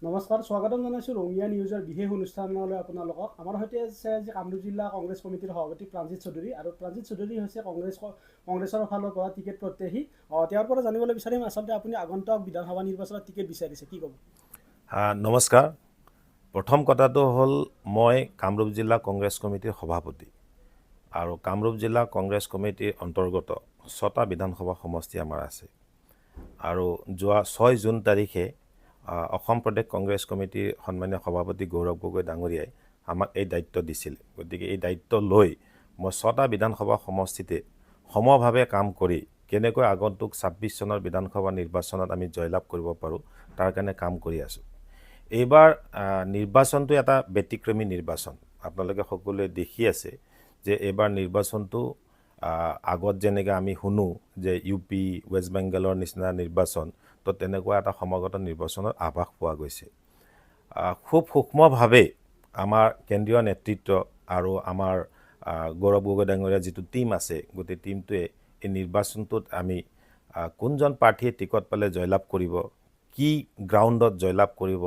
নমস্কাৰ, স্বাগতম জনাইছোঁ ৰঙিয়া নিউজৰ বিশেষ অনুষ্ঠানলৈ আপোনালোকক। আমাৰ সৈতে আছে আজি কামৰূপ জিলা কংগ্ৰেছ কমিটিৰ সভাপতি প্ৰাণজিৎ চৌধুৰী, আৰু প্ৰাণজিৎ চৌধুৰী হৈছে কংগ্ৰেছৰ ফালৰ পৰা টিকেট প্ৰত্যাশী। তেওঁৰ পৰা জানিবলৈ বিচাৰিম আচলতে আপুনি আগন্তুক বিধানসভা নিৰ্বাচনত টিকেট বিচাৰিছে, কি ক'ব? নমস্কাৰ। প্ৰথম কথাটো হ'ল মই কামৰূপ জিলা কংগ্ৰেছ কমিটিৰ সভাপতি, আৰু কামৰূপ জিলা কংগ্ৰেছ কমিটিৰ অন্তৰ্গত 6টা বিধানসভা সমষ্টি আমাৰ আছে। আৰু যোৱা 6 জুন তাৰিখে অসম প্ৰদেশ কংগ্ৰেছ কমিটিৰ সন্মানীয় সভাপতি গৌৰৱ গগৈ ডাঙৰীয়াই আমাক এই দায়িত্ব দিছিল। গতিকে এই দায়িত্ব লৈ মই 6টা বিধানসভা সমষ্টিতে সমভাৱে কাম কৰি কেনেকৈ আগন্তুক 26 চনৰ বিধানসভা নিৰ্বাচনত আমি জয়লাভ কৰিব পাৰোঁ তাৰ কাৰণে কাম কৰি আছোঁ। এইবাৰ নিৰ্বাচনটো এটা ব্যতিক্ৰমী নিৰ্বাচন। আপোনালোকে সকলোৱে দেখি আছে যে এইবাৰ নিৰ্বাচনটো আগত যেনেকৈ আমি শুনো যে UP, ৱেষ্ট বেংগলৰ নিচিনা নিৰ্বাচন, তো তেনেকুৱা এটা সমাগত নিৰ্বাচনৰ আভাস পোৱা গৈছে। খুব সূক্ষ্মভাৱে আমাৰ কেন্দ্ৰীয় নেতৃত্ব আৰু আমাৰ গৌৰৱ গগৈ ডাঙৰীয়া যিটো টীম আছে, গোটেই টীমটোৱে এই নিৰ্বাচনটোত আমি কোনজন প্ৰাৰ্থীয়ে টিকট পালে জয়লাভ কৰিব, কি গ্ৰাউণ্ডত জয়লাভ কৰিব,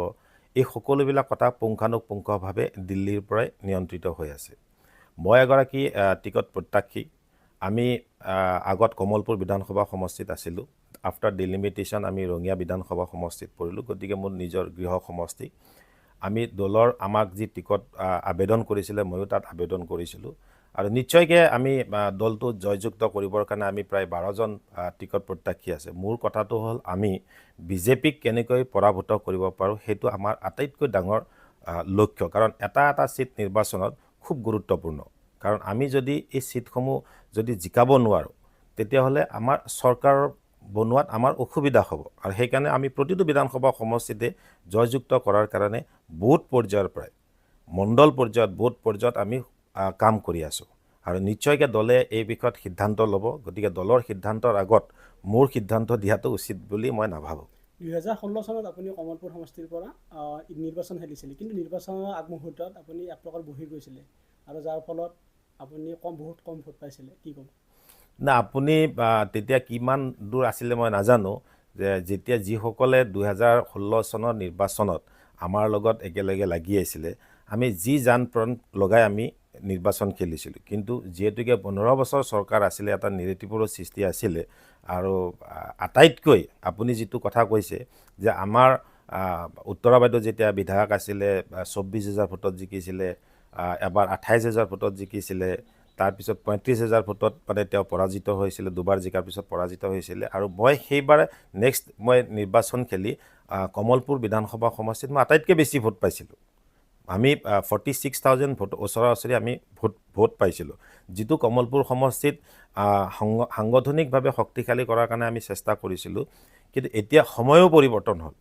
এই সকলোবিলাক কথা পুংখানুপুংখভাৱে দিল্লীৰ পৰাই নিয়ন্ত্ৰিত হৈ আছে। মই এগৰাকী টিকট প্ৰত্যাশী। আমি আগত কমলপুৰ বিধানসভা সমষ্টিত আছিলোঁ। আফটাৰ ডিলিমিটেশ্যন আমি ৰঙিয়া বিধানসভা সমষ্টিত পৰিলোঁ। গতিকে মোৰ নিজৰ গৃহ সমষ্টি। আমি দলৰ আমাক যি টিকট আবেদন কৰিছিলে, ময়ো তাত আবেদন কৰিছিলোঁ। আৰু নিশ্চয়কৈ আমি দলটো জয়যুক্ত কৰিবৰ কাৰণে আমি প্ৰায় 12জন টিকট প্ৰত্যাশী আছে। মোৰ কথাটো হ'ল আমি বিজেপিক কেনেকৈ পৰাভূত কৰিব পাৰোঁ, সেইটো আমাৰ আটাইতকৈ ডাঙৰ লক্ষ্য। কাৰণ এটা এটা ছিট নিৰ্বাচনত খুব গুৰুত্বপূৰ্ণ। কাৰণ আমি যদি এই ছিটসমূহ যদি জিকাব নোৱাৰোঁ, তেতিয়াহ'লে আমাৰ চৰকাৰৰ বনোৱাত আমাৰ অসুবিধা হ'ব। আৰু সেইকাৰণে আমি প্ৰতিটো বিধানসভা সমষ্টিতে জয়যুক্ত কৰাৰ কাৰণে বুথ পৰ্যায়ৰ পৰাই মণ্ডল পৰ্যায়ত বুথ পৰ্যায়ত আমি কাম কৰি আছোঁ। আৰু নিশ্চয়কৈ দলে এই বিষয়ত সিদ্ধান্ত ল'ব। গতিকে দলৰ সিদ্ধান্তৰ আগত মোৰ সিদ্ধান্ত দিয়াটো উচিত বুলি মই নাভাবোঁ। 2016 চনত আপুনি কমলপুৰ সমষ্টিৰ পৰা নিৰ্বাচন খেলিছিলে, কিন্তু নিৰ্বাচনৰ আগমুহূৰ্তত আপুনি এক প্ৰকাৰ বহি গৈছিলে, আৰু যাৰ ফলত আপুনি বহুত কম ভোট পাইছিলে, কি ক'ব? না, আপুনি তেতিয়া কিমান দূৰ আছিলে মই নাজানো। যেতিয়া যিসকলে 2016 চনৰ নিৰ্বাচনত আমাৰ লগত একেলগে লাগি আছিলে, আমি যি জান প্ৰাণ লগাই আমি নিৰ্বাচন খেলিছিলোঁ। কিন্তু যিহেতুকে 15 বছৰ চৰকাৰ আছিলে, এটা নেৰেটিভৰো সৃষ্টি আছিলে। আৰু আটাইতকৈ আপুনি যিটো কথা কৈছে যে আমাৰ উত্তৰা বাইদেউ যেতিয়া বিধায়ক আছিলে 24,000 ভোটত জিকিছিলে, এবাৰ 28,000 ভোটত জিকিছিলে, তাৰপিছত 35,000 ভোটত মানে তেওঁ পৰাজিত হৈছিলে, দুবাৰ জিকাৰ পিছত পৰাজিত হৈছিলে। আৰু মই সেইবাৰে নেক্সট মই নিৰ্বাচন খেলি কমলপুৰ বিধানসভা সমষ্টিত মই আটাইতকৈ বেছি ভোট পাইছিলোঁ। আমি 46,000 ভোট ওচৰা ওচৰি আমি ভোট পাইছিলোঁ, যিটো কমলপুৰ সমষ্টিত সাংগঠনিকভাৱে শক্তিশালী কৰাৰ কাৰণে আমি চেষ্টা কৰিছিলোঁ। কিন্তু এতিয়া সময়ো পৰিৱৰ্তন হ'ল,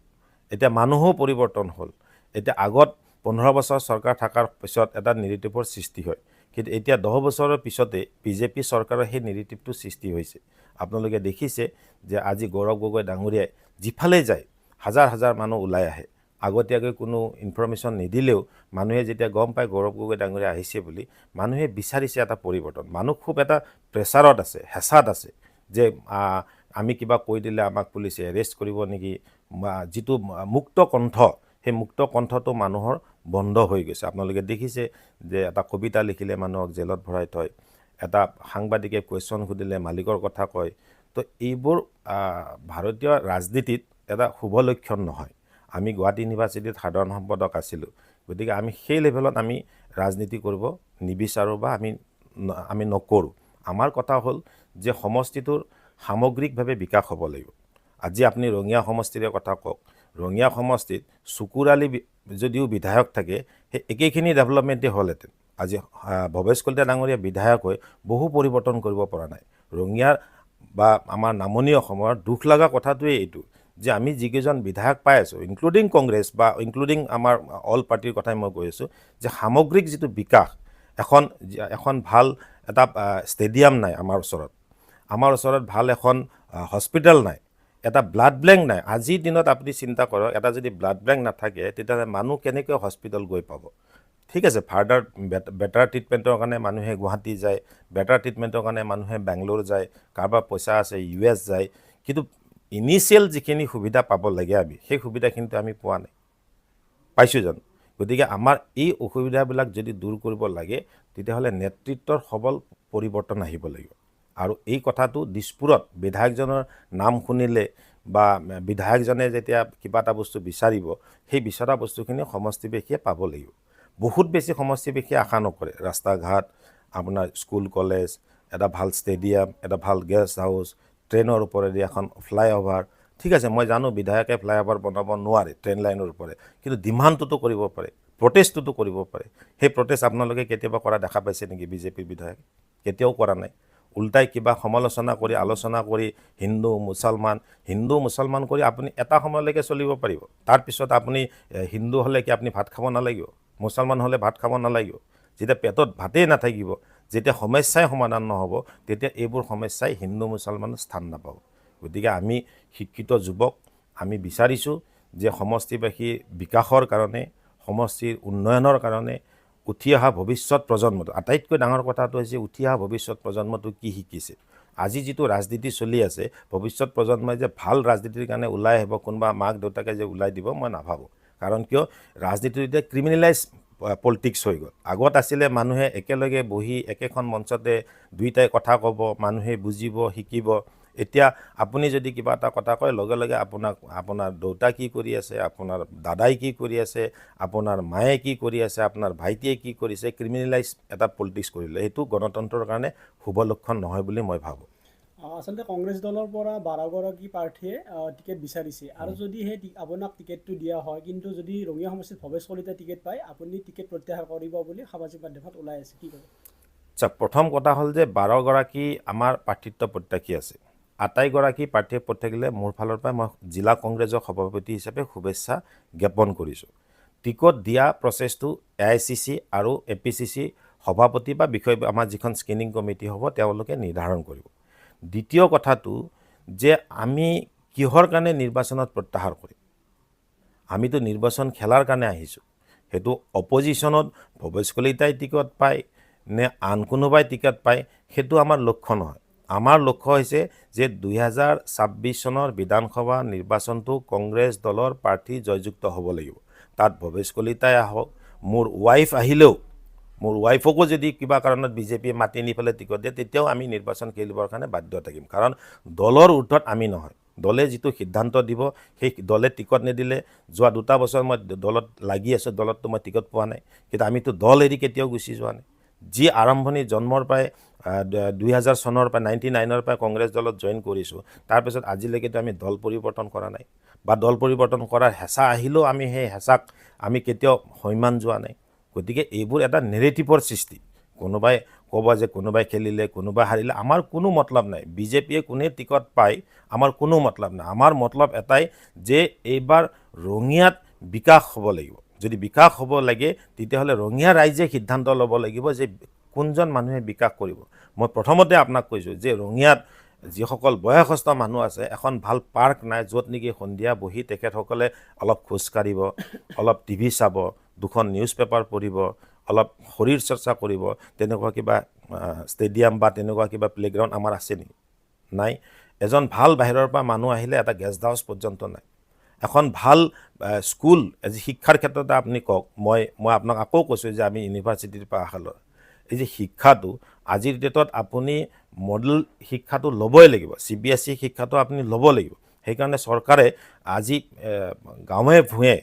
এতিয়া মানুহো পৰিৱৰ্তন হ'ল। এতিয়া আগত 15 বছৰ চৰকাৰ থকাৰ পিছত এটা নেৰেটিভৰ সৃষ্টি হয়, কিন্তু এতিয়া 10 বছৰৰ পিছতে বিজেপি চৰকাৰৰ সেই নেৰেটিভটো সৃষ্টি হৈছে। আপোনালোকে দেখিছে যে আজি গৌৰৱ গগৈ ডাঙৰীয়াই যিফালে যায় হাজাৰ হাজাৰ মানুহ ওলাই আহে। আগতীয়াকৈ কোনো ইনফৰমেশ্যন নিদিলেও মানুহে যেতিয়া গম পায় গৌৰৱ গগৈ ডাঙৰীয়া আহিছে বুলি, মানুহে বিচাৰিছে এটা পৰিৱৰ্তন। মানুহ খুব এটা প্ৰেছাৰত আছে, হেঁচাত আছে যে আমি কিবা কৈ দিলে আমাক পুলিচে এৰেষ্ট কৰিব নেকি। যিটো মুক্ত কণ্ঠ, সেই মুক্ত কণ্ঠটো মানুহৰ বন্ধ হৈ গৈছে। আপোনালোকে দেখিছে যে এটা কবিতা লিখিলে মানুহক জেলত ভৰাই থয়, এটা সাংবাদিকে কুৱেশ্যন সুধিলে মালিকৰ কথা কয়। তো এইবোৰ ভাৰতীয় ৰাজনীতিত এটা শুভ লক্ষণ নহয়। আমি গুৱাহাটী ইউনিভাৰ্চিটিত সাধাৰণ সম্পাদক আছিলোঁ। গতিকে আমি সেই লেভেলত আমি ৰাজনীতি কৰিব নিবিচাৰোঁ বা আমি নকৰোঁ। আমাৰ কথা হ'ল যে সমষ্টিটোৰ সামগ্ৰিকভাৱে বিকাশ হ'ব লাগিব। আজি আপুনি ৰঙিয়া সমষ্টিৰে কথা কওক, ৰঙিয়া সমষ্টিত চকুৰ আলি যদিও বিধায়ক থাকে, সেই একেখিনি ডেভেলপমেণ্টেই হ'লহেঁতেন। আজি ভৱেশ কলিতা ডাঙৰীয়া বিধায়ক হৈ বহু পৰিৱৰ্তন কৰিব পৰা নাই। ৰঙিয়াৰ বা আমাৰ নামনি অসমৰ দুখ লগা কথাটোৱে এইটো যে আমি যিকেইজন বিধায়ক পাই আছোঁ, ইনক্লুডিং কংগ্ৰেছ বা ইনক্লুডিং আমাৰ অল পাৰ্টিৰ কথাই মই কৈ আছোঁ, যে সামগ্ৰিক যিটো বিকাশ, এখন ভাল এটা ষ্টেডিয়াম নাই আমাৰ ওচৰত, আমাৰ ওচৰত ভাল এখন হস্পিটেল নাই, এটা ব্লাড বেংক নাই। আজিৰ দিনত আপুনি চিন্তা কৰক, এটা যদি ব্লাড বেংক নাথাকে তেতিয়াহ'লে মানুহ কেনেকৈ হস্পিটেল গৈ পাব? ঠিক আছে, ফাৰ্ডাৰ বেটাৰ ট্ৰিটমেণ্টৰ কাৰণে মানুহে গুৱাহাটী যায়, বেটাৰ ট্ৰিটমেণ্টৰ কাৰণে মানুহে বেংগলোৰ যায়, কাৰোবাৰ পইচা আছে US যায়, কিন্তু ইনিচিয়েল যিখিনি সুবিধা পাব লাগে আমি সেই সুবিধাখিনিতো আমি পোৱা নাই। পাইছোঁ জানো? গতিকে আমাৰ এই অসুবিধাবিলাক যদি দূৰ কৰিব লাগে তেতিয়াহ'লে নেতৃত্বৰ সবল পৰিৱৰ্তন আহিব লাগিব। আৰু এই কথাটো দিছপুৰত বিধায়কজনৰ নাম শুনিলে বা বিধায়কজনে যেতিয়া কিবা এটা বস্তু বিচাৰিব সেই বিচৰা বস্তুখিনি সমষ্টিবাসীয়ে পাব লাগিব। বহুত বেছি সমষ্টিবাসীয়ে আশা নকৰে। ৰাস্তা ঘাট, আপোনাৰ স্কুল কলেজ, এটা ভাল ষ্টেডিয়াম, এটা ভাল গেষ্ট হাউচ, ট্ৰেইনৰ ওপৰেদি এখন ফ্লাইঅভাৰ। ঠিক আছে, মই জানো বিধায়কে ফ্লাইঅভাৰ বনাব নোৱাৰে ট্ৰেইন লাইনৰ ওপৰে, কিন্তু ডিমাণ্ডটোতো কৰিব পাৰে, প্ৰটেষ্টটোতো কৰিব পাৰে। সেই প্ৰটেষ্ট আপোনালোকে কেতিয়াবা কৰা দেখা পাইছে নেকি? বিজেপিৰ বিধায়কে কেতিয়াও কৰা নাই। উল্টাই কিবা সমালোচনা কৰি, আলোচনা কৰি হিন্দু মুছলমান কৰি আপুনি এটা সময়লৈকে চলিব পাৰিব। তাৰপিছত আপুনি হিন্দু হ'লে কি আপুনি ভাত খাব নালাগিব? মুছলমান হ'লে ভাত খাব নালাগিব? যেতিয়া পেটত ভাতেই নাথাকিব, যেতিয়া সমস্যাই সমাধান নহ'ব, তেতিয়া এইবোৰ সমস্যাই হিন্দু মুছলমানৰ স্থান নাপাব। গতিকে আমি শিক্ষিত যুৱক, আমি বিচাৰিছোঁ যে সমষ্টিবাসীৰ বিকাশৰ কাৰণে, সমষ্টিৰ উন্নয়নৰ কাৰণে উঠি অহা ভৱিষ্যত প্ৰজন্মটো, আটাইতকৈ ডাঙৰ কথাটো হৈছে উঠি অহা ভৱিষ্যত প্ৰজন্মটো কি শিকিছে। আজি যিটো ৰাজনীতি চলি আছে, ভৱিষ্যত প্ৰজন্মই যে ভাল ৰাজনীতিৰ কাৰণে ওলাই আহিব, কোনোবা মাক দেউতাকে যে ওলাই দিব, মই নাভাবোঁ। কাৰণ কিয়, ৰাজনীতিটো এতিয়া ক্ৰিমিনেলাইজ পলিটিক্স হৈ গ'ল। আগত আছিলে মানুহে একেলগে বহি একেখন মঞ্চতে দুইটাই কথা ক'ব, মানুহে বুজিব, শিকিব। এতিয়া আপুনি যদি কিবা এটা কথা কয়, লগে লগে আপোনাৰ দেউতা কি কৰি আছে, আপোনাৰ দাদাই কি কৰি আছে, আপোনাৰ মায়ে কি কৰি আছে, আপোনাৰ ভাইটিয়ে কি কৰিছে, ক্ৰিমিনেলাইজ এটা পলিটিক্স কৰিলে। সেইটো গণতন্ত্ৰৰ কাৰণে শুভ লক্ষণ নহয় বুলি মই ভাবোঁ। আচলতে কংগ্ৰেছ দলৰ পৰা 12গৰাকী প্ৰাৰ্থীয়ে টিকেট বিচাৰিছে, আৰু যদি সেই আপোনাক টিকেটটো দিয়া হয়, কিন্তু যদি ৰঙিয়া সমষ্টিত ভৱেশ কলিতাই টিকেট পায়, আপুনি টিকেট প্ৰত্যাহাৰ কৰিব বুলি সামাজিক মাধ্যমত ওলাই আছে, কি ক'ব? প্ৰথম কথা হ'ল যে 12গৰাকী আমাৰ প্ৰাৰ্থিত্ব প্ৰত্যাশী আছে। আটাইগৰাকী প্ৰাৰ্থীয়ে প্ৰত্যাখিলে মোৰ ফালৰ পৰা মই জিলা কংগ্ৰেছৰ সভাপতি হিচাপে শুভেচ্ছা জ্ঞাপন কৰিছোঁ। টিকট দিয়া প্ৰচেছটো AICC আৰু APCC সভাপতি বা বিষয়, আমাৰ যিখন স্ক্ৰিনিং কমিটি হ'ব, তেওঁলোকে নিৰ্ধাৰণ কৰিব। দ্বিতীয় কথাটো যে আমি কিহৰ কাৰণে নিৰ্বাচনত প্ৰত্যাহাৰ কৰিম? আমিতো নিৰ্বাচন খেলাৰ কাৰণে আহিছোঁ। সেইটো অপজিশ্যনত ভৱেশ কলিতাই টিকট পায় নে আন কোনোবাই টিকট পায়, সেইটো আমাৰ লক্ষ্য নহয়। আমাৰ লক্ষ্য হৈছে যে 2026 চনৰ বিধানসভা নিৰ্বাচনটো কংগ্ৰেছ দলৰ প্ৰাৰ্থী জয়যুক্ত হ'ব লাগিব। তাত ভৱেশ কলিতাই আহক, মোৰ ৱাইফ আহিলেও, মোৰ ৱাইফকো যদি কিবা কাৰণত বিজেপিয়ে মাতি নি পেলাই টিকট দিয়ে, তেতিয়াও আমি নিৰ্বাচন খেলিবৰ কাৰণে বাধ্য থাকিম। কাৰণ দলৰ ঊৰ্ধত আমি নহয়। দলে যিটো সিদ্ধান্ত দিব, সেই দলে টিকট নিদিলে, যোৱা 2 বছৰ মই দলত লাগি আছোঁ, দলততো মই টিকট পোৱা নাই, কিন্তু আমিতো দল এৰি কেতিয়াও গুচি যোৱা নাই। যি আৰম্ভণি জন্মৰ পৰাই 2000 চনৰ পৰা 99ৰ পৰা কংগ্ৰেছ দলত জইন কৰিছোঁ, তাৰপিছত আজিলৈকেতো আমি দল পৰিৱৰ্তন কৰা নাই, বা দল পৰিৱৰ্তন কৰাৰ হেঁচা আহিলেও আমি সেই হেঁচাক আমি কেতিয়াও সৈমান যোৱা নাই। গতিকে এইবোৰ এটা নেৰেটিভৰ সৃষ্টি। কোনোবাই ক'ব যে কোনোবাই খেলিলে, কোনোবাই হাৰিলে, আমাৰ কোনো মতলব নাই। বিজেপিয়ে কোনে টিকট পায়, আমাৰ কোনো মতলব নাই। আমাৰ মতলব এটাই যে এইবাৰ ৰঙিয়াত বিকাশ হ'ব লাগিব। যদি বিকাশ হ'ব লাগে, তেতিয়াহ'লে ৰঙিয়া ৰাইজে সিদ্ধান্ত ল'ব লাগিব যে কোনজন মানুহে বিকাশ কৰিব। মই প্ৰথমতে আপোনাক কৈছোঁ যে ৰঙিয়াত যিসকল বয়সস্থ মানুহ আছে, এখন ভাল পাৰ্ক নাই য'ত নেকি সন্ধিয়া বহি তেখেতসকলে অলপ খোজকাঢ়িব, অলপ টিভি চাব, 2খন নিউজ পেপাৰ পঢ়িব, অলপ শৰীৰ চৰ্চা কৰিব। তেনেকুৱা কিবা ষ্টেডিয়াম বা তেনেকুৱা কিবা প্লেগ্ৰাউণ্ড আমাৰ আছে নেকি? নাই। এজন ভাল বাহিৰৰ পৰা মানুহ আহিলে এটা গেষ্ট হাউচ পৰ্যন্ত নাই। এখন ভাল স্কুল, আজি শিক্ষাৰ ক্ষেত্ৰতে আপুনি কওক, মই আপোনাক আকৌ কৈছোঁ যে আমি ইউনিভাৰ্চিটিৰ পৰা আশা লওঁ। এই যে শিক্ষাটো আজিৰ ডেটত আপুনি মডেল শিক্ষাটো ল'বই লাগিব, CBSE শিক্ষাটো আপুনি ল'ব লাগিব। সেইকাৰণে চৰকাৰে আজি গাঁৱে ভূঞে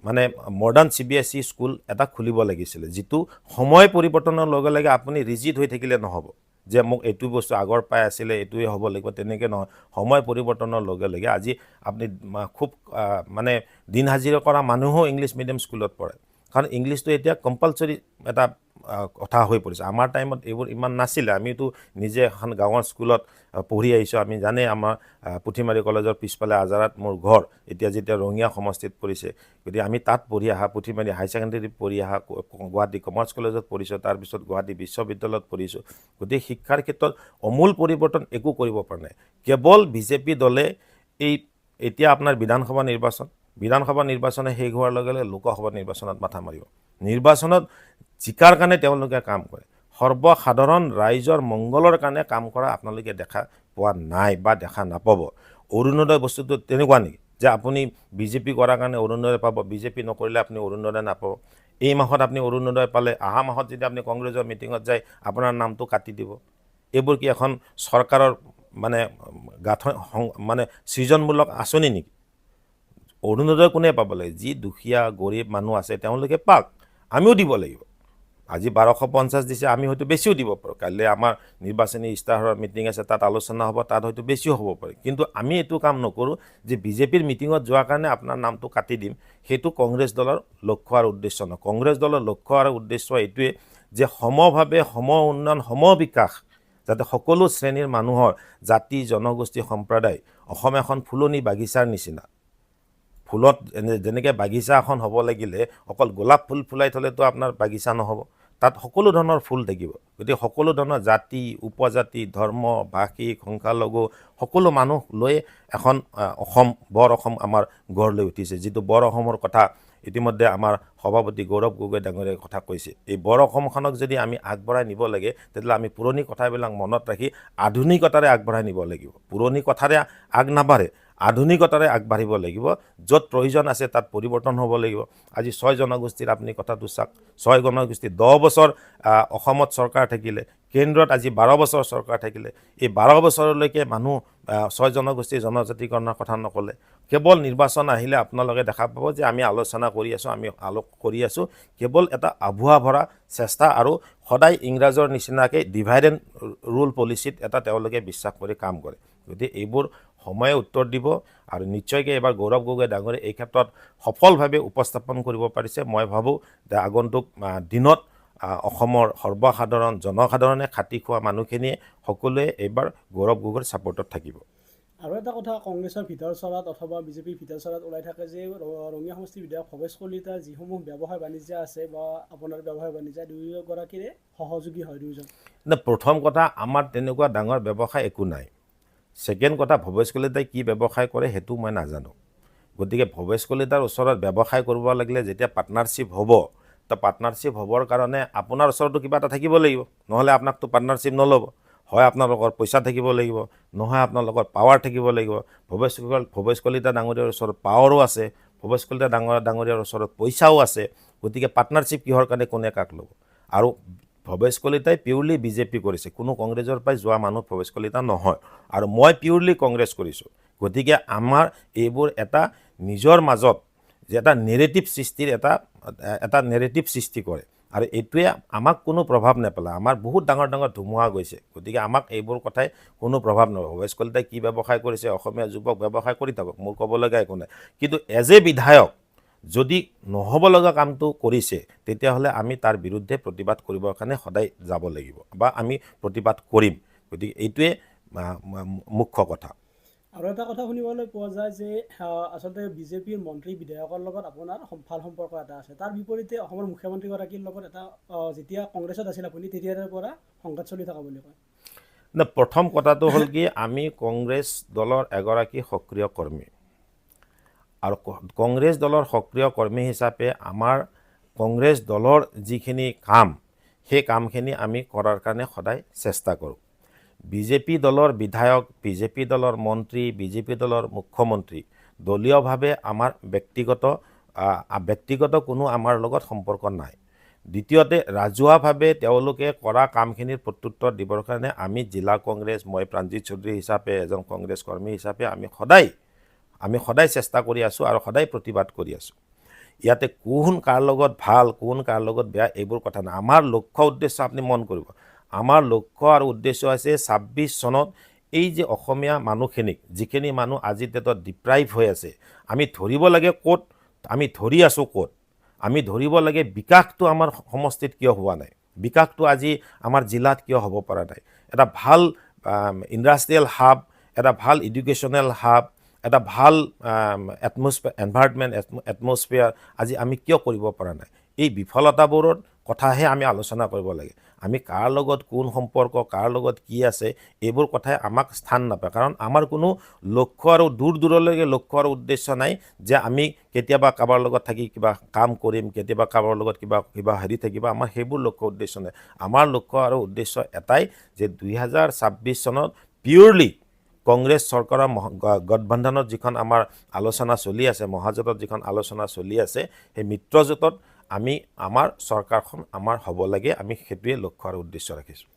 মানে মডাৰ্ণ CBSE স্কুল এটা খুলিব লাগিছিলে, যিটো সময় পৰিৱৰ্তনৰ লগে লগে আপুনি ৰিজিড হৈ থাকিলে নহ'ব যে মোক এইটো বস্তু আগৰ পাই আছিলে, এইটোৱে হ'ব লাগিব, তেনেকৈ নহয়। সময় পৰিৱৰ্তনৰ লগে লগে আজি আপুনি খুব মানে দিন হাজিৰা কৰা মানুহো ইংলিছ মিডিয়াম স্কুলত পঢ়ে, কাৰণ ইংলিছটো এতিয়া কম্পালচৰি এটা কথা হৈ পৰিছে। আমাৰ টাইমত এইবোৰ ইমান নাছিলে। আমিতো নিজে এখন গাঁৱৰ স্কুলত পঢ়ি আহিছোঁ। আমি জানে আমাৰ পুথিমাৰী কলেজৰ পিছফালে আজাৰাত মোৰ ঘৰ, এতিয়া যেতিয়া ৰঙিয়া সমষ্টিত পৰিছে। গতিকে আমি তাত পঢ়ি অহা, পুথিমাৰী হাই ছেকেণ্ডেৰীত পঢ়ি অহা, গুৱাহাটী কমাৰ্চ কলেজত পঢ়িছোঁ, তাৰপিছত গুৱাহাটী বিশ্ববিদ্যালয়ত পঢ়িছোঁ। গতিকে শিক্ষাৰ ক্ষেত্ৰত অমূল পৰিৱৰ্তন একো কৰিব পৰা নাই। কেৱল বিজেপি দলে এতিয়া আপোনাৰ বিধানসভা নিৰ্বাচনে শেষ হোৱাৰ লগে লগে লোকসভা নিৰ্বাচনত মাথা মাৰিব। নিৰ্বাচনত জিকাৰ কাৰণে তেওঁলোকে কাম কৰে, সৰ্বসাধাৰণ ৰাইজৰ মংগলৰ কাৰণে কাম কৰা আপোনালোকে দেখা পোৱা নাই বা দেখা নাপাব। অৰুণোদয় বস্তুটো তেনেকুৱা নেকি? যে আপুনি বিজেপি কৰাৰ কাৰণে অৰুণোদয় পাব, বিজেপি নকৰিলে আপুনি অৰুণোদয় নাপাব। এই মাহত আপুনি অৰুণোদয় পালে, অহা মাহত যদি আপুনি কংগ্ৰেছৰ মিটিঙত যায় আপোনাৰ নামটো কাটি দিব। এইবোৰ কি এখন চৰকাৰৰ মানে মানে সৃজনমূলক আঁচনি নেকি? অৰুণোদয় কোনে পাব লাগে? যি দুখীয়া গৰীব মানুহ আছে তেওঁলোকে পাওক, আমিও দিব লাগিব। আজি 1250 দিছে, আমি হয়তো বেছিও দিব পাৰোঁ। কাইলৈ আমাৰ নিৰ্বাচনী ইস্তাহাৰৰ মিটিং আছে, তাত আলোচনা হ'ব, তাত হয়তো বেছিও হ'ব পাৰে। কিন্তু আমি এইটো কাম নকৰোঁ যে বিজেপিৰ মিটিঙত যোৱাৰ কাৰণে আপোনাৰ নামটো কাটি দিম। সেইটো কংগ্ৰেছ দলৰ লক্ষ্য আৰু উদ্দেশ্য নহয়। কংগ্ৰেছ দলৰ লক্ষ্য আৰু উদ্দেশ্য এইটোৱে যে সমভাৱে সম উন্নয়ন, সম বিকাশ, যাতে সকলো শ্ৰেণীৰ মানুহৰ জাতি জনগোষ্ঠী সম্প্ৰদায়, অসম এখন ফুলনি বাগিচাৰ নিচিনা। ফুলত যেনেকৈ বাগিচা এখন হ'ব লাগিলে অকল গোলাপ ফুল ফুলাই থ'লেতো আপোনাৰ বাগিচা নহ'ব, তাত সকলো ধৰণৰ ফুল থাকিব। গতিকে সকলো ধৰণৰ জাতি উপজাতি ধৰ্ম ভাষিক সংখ্যালঘু সকলো মানুহ লৈ এখন অসম, বৰ অসম আমাৰ গঢ় লৈ উঠিছে। যিটো বৰ অসমৰ কথা ইতিমধ্যে আমাৰ সভাপতি গৌৰৱ গগৈ ডাঙৰীয়াই কথা কৈছে। এই বৰ অসমখনক যদি আমি আগবঢ়াই নিব লাগে তেতিয়াহ'লে আমি পুৰণি কথাবিলাক মনত ৰাখি আধুনিকতাৰে আগবঢ়াই নিব লাগিব। পুৰণি কথাৰে আগ নাবাঢ়ে, আধুনিকতাৰে আগবাঢ়িব লাগিব। য'ত প্ৰয়োজন আছে তাত পৰিৱৰ্তন হ'ব লাগিব। আজি 6 জনগোষ্ঠীৰ আপুনি কথাটো চাওক, 6 জনগোষ্ঠী 10 বছৰ অসমত চৰকাৰ থাকিলে, কেন্দ্ৰত আজি 12 বছৰ চৰকাৰ থাকিলে। এই 12 বছৰলৈকে মানুহ 6 জনগোষ্ঠীৰ জনজাতিকৰণৰ কথা নক'লে। কেৱল নিৰ্বাচন আহিলে আপোনালোকে দেখা পাব যে আমি আলোচনা কৰি আছোঁ, আমি আলোক কৰি আছোঁ, কেৱল এটা আভুৱা ভৰা চেষ্টা আৰু সদায় ইংৰাজৰ নিচিনাকৈ ডিভাইড এণ্ড ৰুল পলিচিত এটা তেওঁলোকে বিশ্বাস কৰি কাম কৰে। গতিকে এইবোৰ সময়ে উত্তৰ দিব আৰু নিশ্চয়কৈ এবাৰ গৌৰৱ গগৈ ডাঙৰীয়াই এই ক্ষেত্ৰত সফলভাৱে উপস্থাপন কৰিব পাৰিছে। মই ভাবোঁ যে আগন্তুক দিনত অসমৰ সৰ্বসাধাৰণ জনসাধাৰণে খাটি খোৱা মানুহখিনিয়ে সকলোৱে এইবাৰ গৌৰৱ গগৈৰ ছাপোৰ্টত থাকিব। আৰু এটা কথা, কংগ্ৰেছৰ ভিতৰ চৰাত অথবা বিজেপিৰ ভিতৰ চৰাত ওলাই থাকে যে ৰঙিয়া সমষ্টিৰ বিধায়ক ভৱেশ কলিতাৰ যিসমূহ ব্যৱসায় বাণিজ্য আছে বা আপোনাৰ ব্যৱসায় বাণিজ্য, দুয়োগৰাকীৰে সহযোগী হয় দুয়োজন। প্ৰথম কথা, আমাৰ তেনেকুৱা ডাঙৰ ব্যৱসায় একো নাই। ছেকেণ্ড কথা, ভৱেশ কলিতাই কি ব্যৱসায় কৰে সেইটো মই নাজানো। গতিকে ভৱেশ কলিতাৰ ওচৰত ব্যৱসায় কৰিব লাগিলে যেতিয়া পাৰ্টনাৰশ্বিপ হ'ব, তো পাৰ্টনাৰশ্বিপ হ'বৰ কাৰণে আপোনাৰ ওচৰতো কিবা এটা থাকিব লাগিব, নহ'লে আপোনাকতো পাৰ্টনাৰশ্বিপ নল'ব। হয় আপোনালোকৰ পইচা থাকিব লাগিব, নহয় আপোনালোকৰ পাৱাৰ থাকিব লাগিব। ভৱেশ কলিতা ডাঙৰীয়াৰ ওচৰত পাৱাৰো আছে, ভৱেশ কলিতা ডাঙৰীয়াৰ ওচৰত পইচাও আছে। গতিকে পাৰ্টনাৰশ্বিপ কিহৰ কাৰণে, কোনে কাক ল'ব? আৰু ভৱেশ কলিতাই পিউৰলি বিজেপি কৰিছে, কোনো কংগ্ৰেছৰ পৰাই যোৱা মানুহ ভৱেশ কলিতা নহয়। আৰু মই পিউৰলি কংগ্ৰেছ কৰিছোঁ। গতিকে আমাৰ এইবোৰ এটা নিজৰ মাজত যে এটা নেৰেটিভ সৃষ্টিৰ এটা নেৰেটিভ সৃষ্টি কৰে, আৰু এইটোৱে আমাক কোনো প্ৰভাৱ নেপেলায়। আমাৰ বহুত ডাঙৰ ডাঙৰ ধুমুহা গৈছে, গতিকে আমাক এইবোৰ কথাই কোনো প্ৰভাৱ নপৰে। ভৱেশ কলিতাই কি ব্যৱসায় কৰিছে, অসমীয়া যুৱক ব্যৱসায় কৰি থাকক, মোৰ ক'ব লগা একো নাই। কিন্তু এজ এ বিধায়ক যদি নহ'ব লগা কামটো কৰিছে তেতিয়াহ'লে আমি তাৰ বিৰুদ্ধে প্ৰতিবাদ কৰিবৰ কাৰণে সদায় যাব লাগিব বা আমি প্ৰতিবাদ কৰিম। গতিকে এইটোৱে মুখ্য কথা। আৰু এটা কথা শুনিবলৈ পোৱা যায় যে আচলতে বিজেপিৰ মন্ত্ৰী বিধায়কৰ লগত আপোনাৰ ভাল সম্পৰ্ক এটা আছে। তাৰ বিপৰীতে অসমৰ মুখ্যমন্ত্ৰীগৰাকীৰ লগত এটা যেতিয়া কংগ্ৰেছত আছিল আপুনি তেতিয়াৰ পৰা সংঘাত চলি থকা বুলি কয়। প্ৰথম কথাটো হ'ল কি, আমি কংগ্ৰেছ দলৰ এগৰাকী সক্ৰিয় কৰ্মী, আৰু কংগ্ৰেছ দলৰ সক্ৰিয় কৰ্মী হিচাপে আমাৰ কংগ্ৰেছ দলৰ যিখিনি কাম সেই কামখিনি আমি কৰাৰ কাৰণে সদায় চেষ্টা কৰোঁ। বিজেপি দলৰ বিধায়ক, বিজেপি দলৰ মন্ত্ৰী, বিজেপি দলৰ মুখ্যমন্ত্ৰী দলীয়ভাৱে আমাৰ ব্যক্তিগত কোনো আমাৰ লগত সম্পৰ্ক নাই। দ্বিতীয়তে ৰাজহুৱাভাৱে তেওঁলোকে কৰা কামখিনিৰ প্ৰত্যুত্তৰ দিবৰ কাৰণে আমি জিলা কংগ্ৰেছ, মই প্ৰাণজিৎ চৌধুৰী হিচাপে এজন কংগ্ৰেছ কৰ্মী হিচাপে আমি সদায় চেষ্টা কৰি আছোঁ আৰু সদায় প্ৰতিবাদ কৰি আছোঁ। ইয়াতে কোন কাৰ লগত ভাল, কোন কাৰ লগত বেয়া এইবোৰ কথা নাই। আমাৰ লক্ষ্য উদ্দেশ্য আপুনি মন কৰিব, আমাৰ লক্ষ্য আৰু উদ্দেশ্য আছে 26 চনত এই যে অসমীয়া মানুহখিনিক, যিখিনি মানুহ আজিৰ ডেটত ডিপ্ৰাইভ হৈ আছে, আমি ধৰিব লাগে ক'ত, আমি ধৰি আছোঁ ক'ত, আমি ধৰিব লাগে বিকাশটো আমাৰ সমষ্টিত কিয় হোৱা নাই, বিকাশটো আজি আমাৰ জিলাত কিয় হ'ব পৰা নাই, এটা ভাল ইণ্ডাষ্ট্ৰিয়েল হাব, এটা ভাল এডুকেশ্যনেল হাব, এটা ভাল এটমস্ফিয়াৰ আজি আমি কিয় কৰিব পৰা নাই। এই বিফলতাবোৰৰ কথাহে আমি আলোচনা কৰিব লাগে। আমি কাৰ লগত কোন সম্পৰ্ক, কাৰ লগত কি আছে এইবোৰ কথাই আমাক স্থান নাপায়। কাৰণ আমাৰ কোনো লক্ষ্য আৰু দূৰ দূৰলৈকে লক্ষ্য আৰু উদ্দেশ্য নাই যে আমি কেতিয়াবা কাৰোবাৰ লগত থাকি কিবা কাম কৰিম, কেতিয়াবা কাৰোবাৰ লগত কিবা হেৰি থাকিব, আমাৰ সেইবোৰ লক্ষ্য উদ্দেশ্য নাই। আমাৰ লক্ষ্য আৰু উদ্দেশ্য এটাই যে 2026 চনত পিয়ৰলি কংগ্ৰেছ চৰকাৰৰ গঠবন্ধনত যিখন আমাৰ আলোচনা চলি আছে, মহাজোঁটত যিখন আলোচনা চলি আছে, সেই মিত্ৰজোঁটত আমি আমাৰ চৰকাৰখন আমাৰ হ'ব লাগে, আমি সেইটোৱে লক্ষ্য আৰু উদ্দেশ্য ৰাখিছোঁ।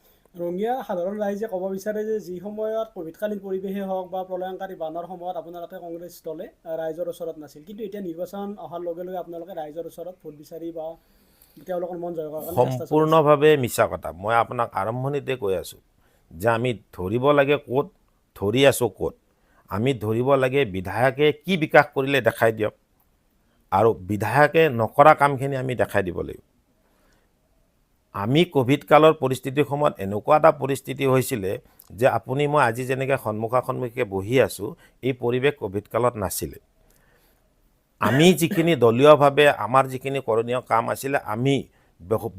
ৰঙিয়া সাধাৰণ ৰাইজে ক'ব বিচাৰে যে যি সময়ত ক'ভিডকালীন পৰিৱেশেই হওক বা প্ৰলয়ংকাৰী বানৰ সময়ত আপোনালোকে কংগ্ৰেছ দলে ৰাইজৰ ওচৰত নাছিল, কিন্তু এতিয়া নিৰ্বাচন অহাৰ লগে লগে আপোনালোকে ৰাইজৰ ওচৰত ভোট বিচাৰি বা তেওঁলোকৰ মন জয় কৰাৰ কাৰণে সম্পূৰ্ণভাৱে মিছা কথা। মই আপোনাক আৰম্ভণিতে কৈ আছোঁ যে আমি ধৰিব লাগে ক'ত, ধৰি আছোঁ ক'ত। আমি ধৰিব লাগে বিধায়কে কি বিকাশ কৰিলে দেখাই দিয়ক, আৰু বিধায়কে নকৰা কামখিনি আমি দেখাই দিব লাগিব। আমি ক'ভিড কালৰ পৰিস্থিতিৰ সময়ত এনেকুৱা এটা পৰিস্থিতি হৈছিলে যে আপুনি মই আজি যেনেকৈ সন্মুখাসন্মুখে বহি আছোঁ, এই পৰিৱেশ ক'ভিড কালত নাছিলে। আমি যিখিনি দলীয়ভাৱে আমাৰ যিখিনি কৰণীয় কাম আছিলে, আমি